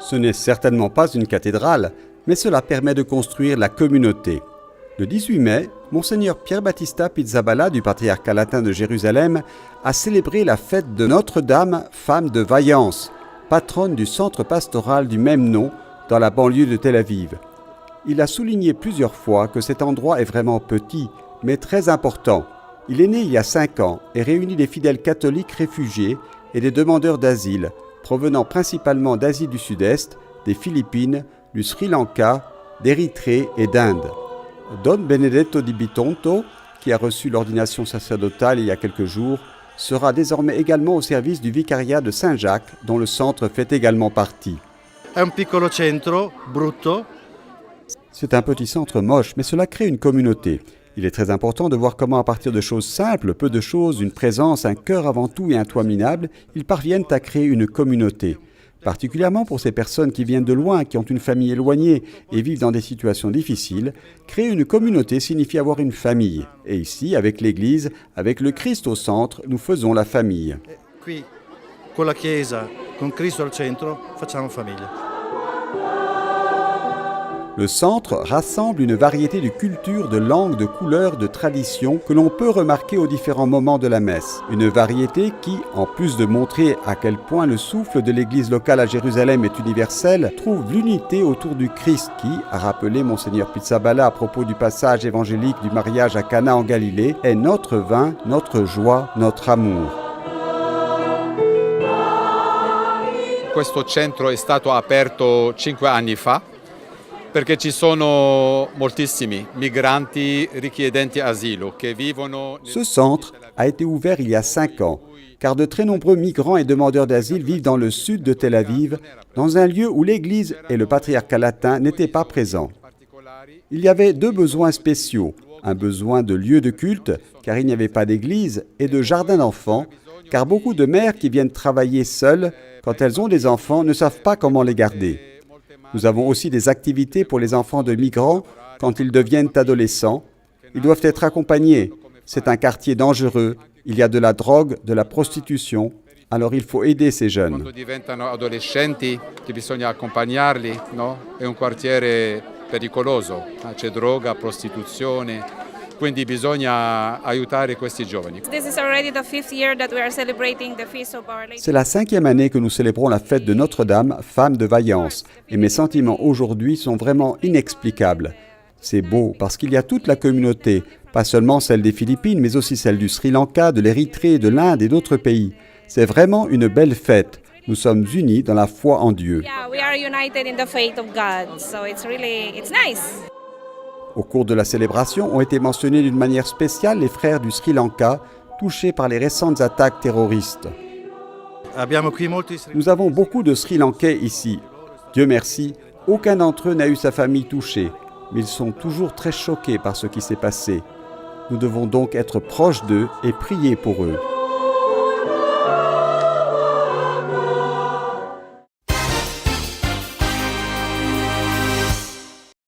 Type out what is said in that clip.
Ce n'est certainement pas une cathédrale, mais cela permet de construire la communauté. Le 18 mai, Monseigneur Pier Battista Pizzaballa du patriarcat latin de Jérusalem a célébré la fête de Notre-Dame, femme de vaillance, patronne du centre pastoral du même nom dans la banlieue de Tel Aviv. Il a souligné plusieurs fois que cet endroit est vraiment petit, mais très important. Il est né il y a 5 ans et réunit des fidèles catholiques réfugiés et des demandeurs d'asile, provenant principalement d'Asie du Sud-Est, des Philippines, du Sri Lanka, d'Érythrée et d'Inde. Don Benedetto di Bitonto, qui a reçu l'ordination sacerdotale il y a quelques jours, sera désormais également au service du vicariat de Saint-Jacques, dont le centre fait également partie. È un piccolo centro, brutto. C'est un petit centre moche, mais cela crée une communauté. Il est très important de voir comment à partir de choses simples, peu de choses, une présence, un cœur avant tout et un toit minable, ils parviennent à créer une communauté. Particulièrement pour ces personnes qui viennent de loin, qui ont une famille éloignée et vivent dans des situations difficiles, créer une communauté signifie avoir une famille. Et ici, avec l'Église, avec le Christ au centre, nous faisons la famille. Qui, con la Chiesa, con Cristo al centro, facciamo famiglia. Le centre rassemble une variété de cultures, de langues, de couleurs, de traditions que l'on peut remarquer aux différents moments de la messe. Une variété qui, en plus de montrer à quel point le souffle de l'Église locale à Jérusalem est universel, trouve l'unité autour du Christ qui, a rappelé Monseigneur Pizzaballa à propos du passage évangélique du mariage à Cana en Galilée, est notre vin, notre joie, notre amour. Questo centro è stato aperto 5 anni fa. Perché ci sono moltissimi migranti richiedenti asilo che vivono. Ce centre a été ouvert il y a 5 ans, car de très nombreux migrants et demandeurs d'asile vivent dans le sud de Tel Aviv, dans un lieu où l'Église et le patriarcat latin n'étaient pas présents. Il y avait 2 besoins spéciaux, un besoin de lieu de culte, car il n'y avait pas d'église, et de jardin d'enfants, car beaucoup de mères qui viennent travailler seules, quand elles ont des enfants, ne savent pas comment les garder. Nous avons aussi des activités pour les enfants de migrants quand ils deviennent adolescents. Ils doivent être accompagnés. C'est un quartier dangereux. Il y a de la drogue, de la prostitution. Alors il faut aider ces jeunes. Quando diventano adolescenti, bisogna accompagnarli, no? È un quartiere pericoloso. C'è droga, prostituzione. Quindi bisogna aiutare questi giovani. C'est la 5e année que nous célébrons la fête de Notre-Dame, femme de vaillance. Et mes sentiments aujourd'hui sont vraiment inexplicables. C'est beau parce qu'il y a toute la communauté, pas seulement celle des Philippines, mais aussi celle du Sri Lanka, de l'Érythrée, de l'Inde et d'autres pays. C'est vraiment une belle fête. Nous sommes unis dans la foi en Dieu. Au cours de la célébration ont été mentionnés d'une manière spéciale les frères du Sri Lanka, touchés par les récentes attaques terroristes. Nous avons beaucoup de Sri Lankais ici. Dieu merci, aucun d'entre eux n'a eu sa famille touchée, mais ils sont toujours très choqués par ce qui s'est passé. Nous devons donc être proches d'eux et prier pour eux.